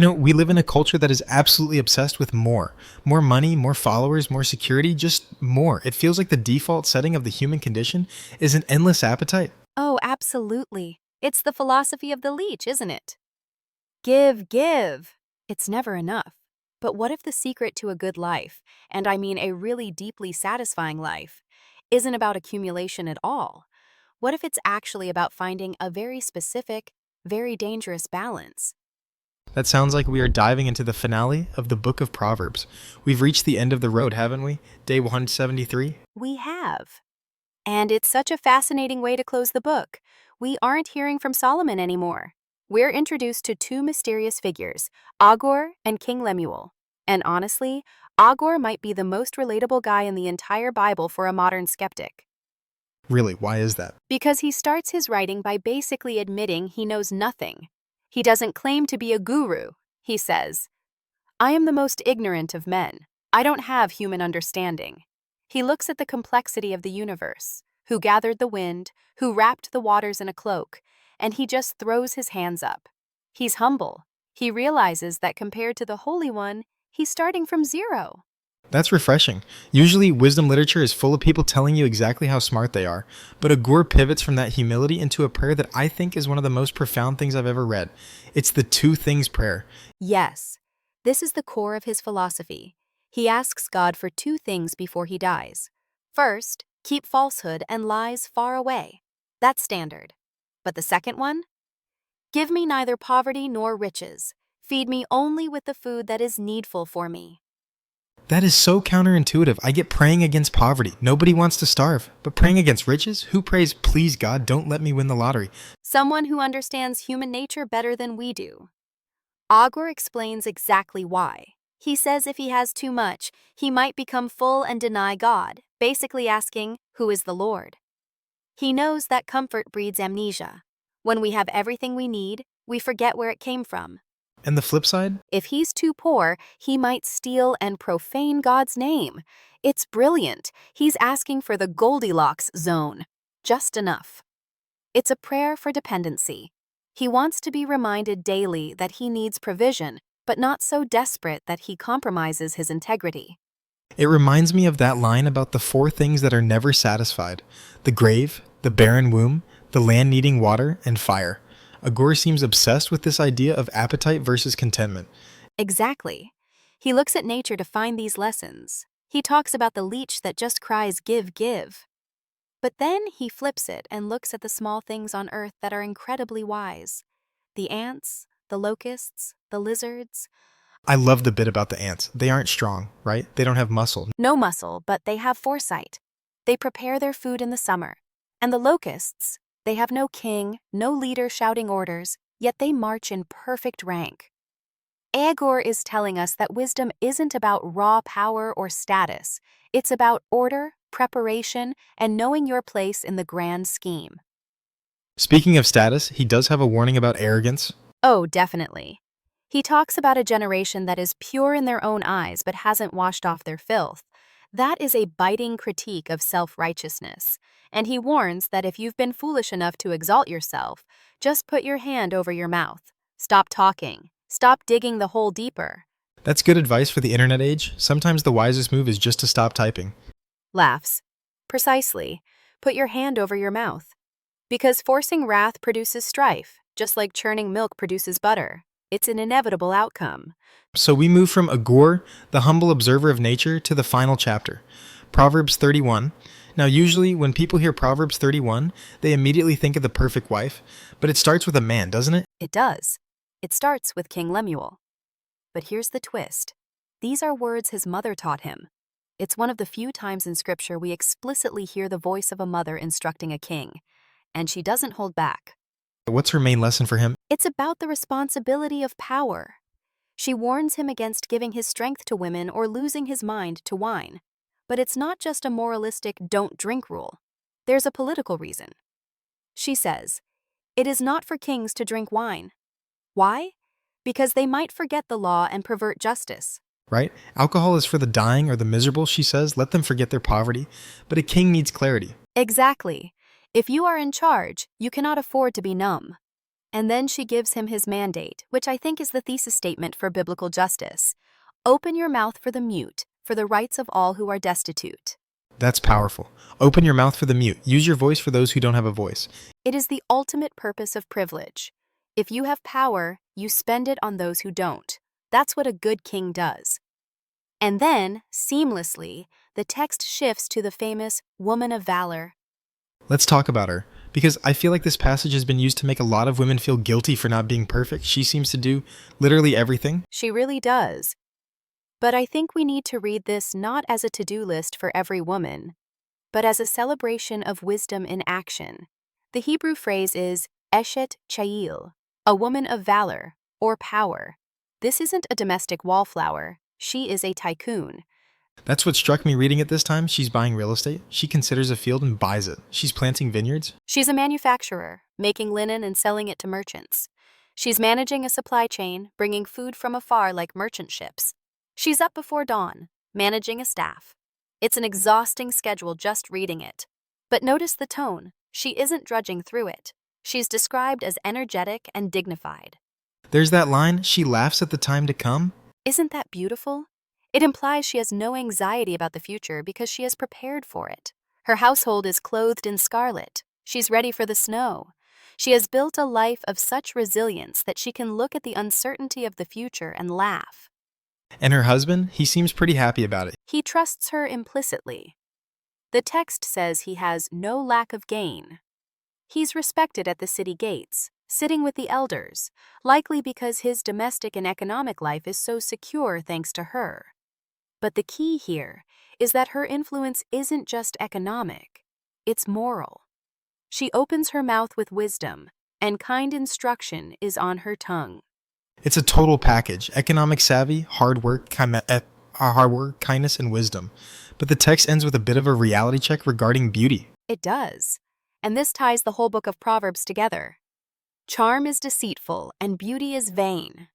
We live in a culture that is absolutely obsessed with more. More money, more followers, more security, just more. It feels like the default setting of the human condition is an endless appetite. Oh, absolutely. It's the philosophy of the leech, isn't it? Give, give. It's never enough. But what if the secret to a good life, and I mean a really deeply satisfying life, isn't about accumulation at all? What if it's actually about finding a very specific, very dangerous balance? That sounds like we are diving into the finale of the book of Proverbs. We've reached the end of the road, haven't we? Day 173. We have. And it's such a fascinating way to close the book. We aren't hearing from Solomon anymore. We're introduced to two mysterious figures, Agur and King Lemuel. And honestly, Agur might be the most relatable guy in the entire Bible for a modern skeptic. Really, why is that? Because he starts his writing by basically admitting he knows nothing. He doesn't claim to be a guru. He says, I am the most ignorant of men. I don't have human understanding. He looks at the complexity of the universe, who gathered the wind, who wrapped the waters in a cloak, and he just throws his hands up. He's humble. He realizes that compared to the Holy One, he's starting from zero. That's refreshing. Usually, wisdom literature is full of people telling you exactly how smart they are, but Agur pivots from that humility into a prayer that I think is one of the most profound things I've ever read. It's the two things prayer. Yes, this is the core of his philosophy. He asks God for two things before he dies. First, keep falsehood and lies far away. That's standard. But the second one? Give me neither poverty nor riches. Feed me only with the food that is needful for me. That is so counterintuitive. I get praying against poverty. Nobody wants to starve. But praying against riches? Who prays, please God, don't let me win the lottery? Someone who understands human nature better than we do. Agur explains exactly why. He says if he has too much, he might become full and deny God, basically asking, who is the Lord? He knows that comfort breeds amnesia. When we have everything we need, we forget where it came from. And the flip side? If he's too poor, he might steal and profane God's name. It's brilliant. He's asking for the Goldilocks zone. Just enough. It's a prayer for dependency. He wants to be reminded daily that he needs provision, but not so desperate that he compromises his integrity. It reminds me of that line about the four things that are never satisfied: the grave, the barren womb, the land needing water, and fire. Agur seems obsessed with this idea of appetite versus contentment. Exactly. He looks at nature to find these lessons. He talks about the leech that just cries, give, give. But then he flips it and looks at the small things on earth that are incredibly wise. The ants, the locusts, the lizards. I love the bit about the ants. They aren't strong, right? They don't have muscle. No muscle, but they have foresight. They prepare their food in the summer. And the locusts, they have no king, no leader shouting orders, yet they march in perfect rank. Agur is telling us that wisdom isn't about raw power or status. It's about order, preparation, and knowing your place in the grand scheme. Speaking of status, he does have a warning about arrogance. Oh, definitely. He talks about a generation that is pure in their own eyes but hasn't washed off their filth. That is a biting critique of self-righteousness. And he warns that if you've been foolish enough to exalt yourself, just put your hand over your mouth. Stop talking. Stop digging the hole deeper. That's good advice for the internet age. Sometimes the wisest move is just to stop typing. Laughs. Precisely. Put your hand over your mouth. Because forcing wrath produces strife, just like churning milk produces butter. It's an inevitable outcome. So we move from Agur, the humble observer of nature, to the final chapter, Proverbs 31. Now usually when people hear Proverbs 31, they immediately think of the perfect wife, but it starts with a man, doesn't it? It does. It starts with King Lemuel. But here's the twist. These are words his mother taught him. It's one of the few times in Scripture we explicitly hear the voice of a mother instructing a king, and she doesn't hold back. What's her main lesson for him? It's about the responsibility of power. She warns him against giving his strength to women or losing his mind to wine. But it's not just a moralistic don't drink rule. There's a political reason. She says, it is not for kings to drink wine. Why? Because they might forget the law and pervert justice. Right? Alcohol is for the dying or the miserable, she says. Let them forget their poverty. But a king needs clarity. Exactly. If you are in charge, you cannot afford to be numb. And then she gives him his mandate, which I think is the thesis statement for biblical justice. Open your mouth for the mute, for the rights of all who are destitute. That's powerful. Open your mouth for the mute. Use your voice for those who don't have a voice. It is the ultimate purpose of privilege. If you have power, you spend it on those who don't. That's what a good king does. And then, seamlessly, the text shifts to the famous woman of valor. Let's talk about her, because I feel like this passage has been used to make a lot of women feel guilty for not being perfect. She seems to do literally everything. She really does. But I think we need to read this not as a to-do list for every woman, but as a celebration of wisdom in action. The Hebrew phrase is eshet chayil, a woman of valor or power. This isn't a domestic wallflower. She is a tycoon. That's what struck me reading it this time. She's buying real estate. She considers a field and buys it. She's planting vineyards. She's a manufacturer, making linen and selling it to merchants. She's managing a supply chain, bringing food from afar like merchant ships. She's up before dawn, managing a staff. It's an exhausting schedule just reading it. But notice the tone. She isn't drudging through it. She's described as energetic and dignified. There's that line, she laughs at the time to come. Isn't that beautiful? It implies she has no anxiety about the future because she has prepared for it. Her household is clothed in scarlet. She's ready for the snow. She has built a life of such resilience that she can look at the uncertainty of the future and laugh. And her husband, he seems pretty happy about it. He trusts her implicitly. The text says he has no lack of gain. He's respected at the city gates, sitting with the elders, likely because his domestic and economic life is so secure thanks to her. But the key here is that her influence isn't just economic, it's moral. She opens her mouth with wisdom, and kind instruction is on her tongue. It's a total package: economic savvy, hard work, kindness, and wisdom. But the text ends with a bit of a reality check regarding beauty. It does. And this ties the whole book of Proverbs together. Charm is deceitful, and beauty is vain.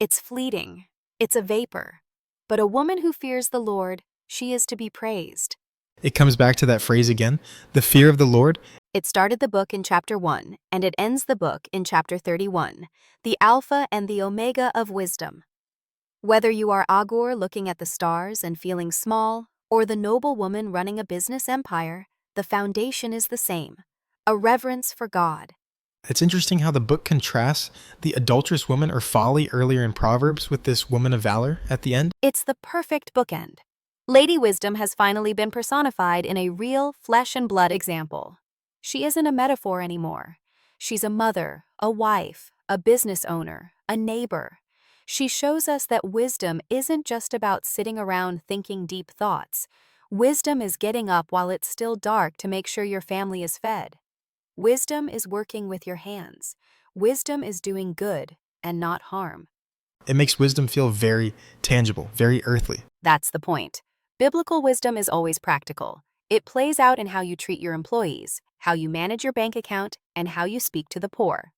It's fleeting. It's a vapor. But a woman who fears the Lord, she is to be praised. It comes back to that phrase again, the fear of the Lord. It started the book in chapter 1, and it ends the book in chapter 31, the Alpha and the Omega of wisdom. Whether you are Agur looking at the stars and feeling small, or the noble woman running a business empire, the foundation is the same: a reverence for God. It's interesting how the book contrasts the adulterous woman or folly earlier in Proverbs with this woman of valor at the end. It's the perfect bookend. Lady Wisdom has finally been personified in a real flesh and blood example. She isn't a metaphor anymore. She's a mother, a wife, a business owner, a neighbor. She shows us that wisdom isn't just about sitting around thinking deep thoughts. Wisdom is getting up while it's still dark to make sure your family is fed. Wisdom is working with your hands. Wisdom is doing good and not harm. It makes wisdom feel very tangible, very earthly. That's the point. Biblical wisdom is always practical. It plays out in how you treat your employees, how you manage your bank account, and how you speak to the poor.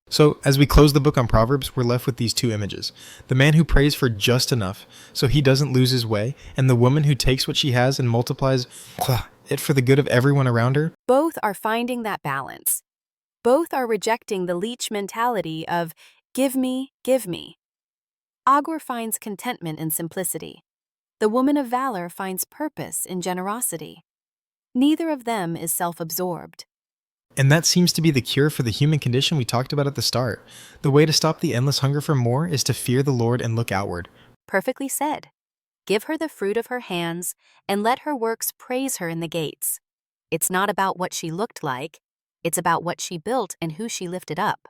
So, as we close the book on Proverbs, we're left with these two images. The man who prays for just enough so he doesn't lose his way, and the woman who takes what she has and multiplies it for the good of everyone around her. Both are finding that balance. Both are rejecting the leech mentality of, give me, give me. Agur finds contentment in simplicity. The woman of valor finds purpose in generosity. Neither of them is self-absorbed. And that seems to be the cure for the human condition we talked about at the start. The way to stop the endless hunger for more is to fear the Lord and look outward. Perfectly said. Give her the fruit of her hands, and let her works praise her in the gates. It's not about what she looked like. It's about what she built and who she lifted up.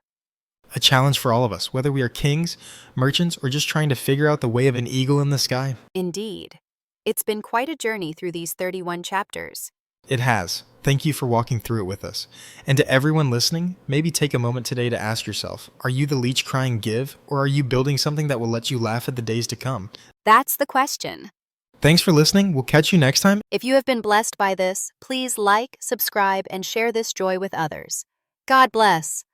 A challenge for all of us, whether we are kings, merchants, or just trying to figure out the way of an eagle in the sky. Indeed. It's been quite a journey through these 31 chapters. It has. Thank you for walking through it with us. And to everyone listening, maybe take a moment today to ask yourself, are you the leech crying give, or are you building something that will let you laugh at the days to come? That's the question. Thanks for listening. We'll catch you next time. If you have been blessed by this, please like, subscribe, and share this joy with others. God bless.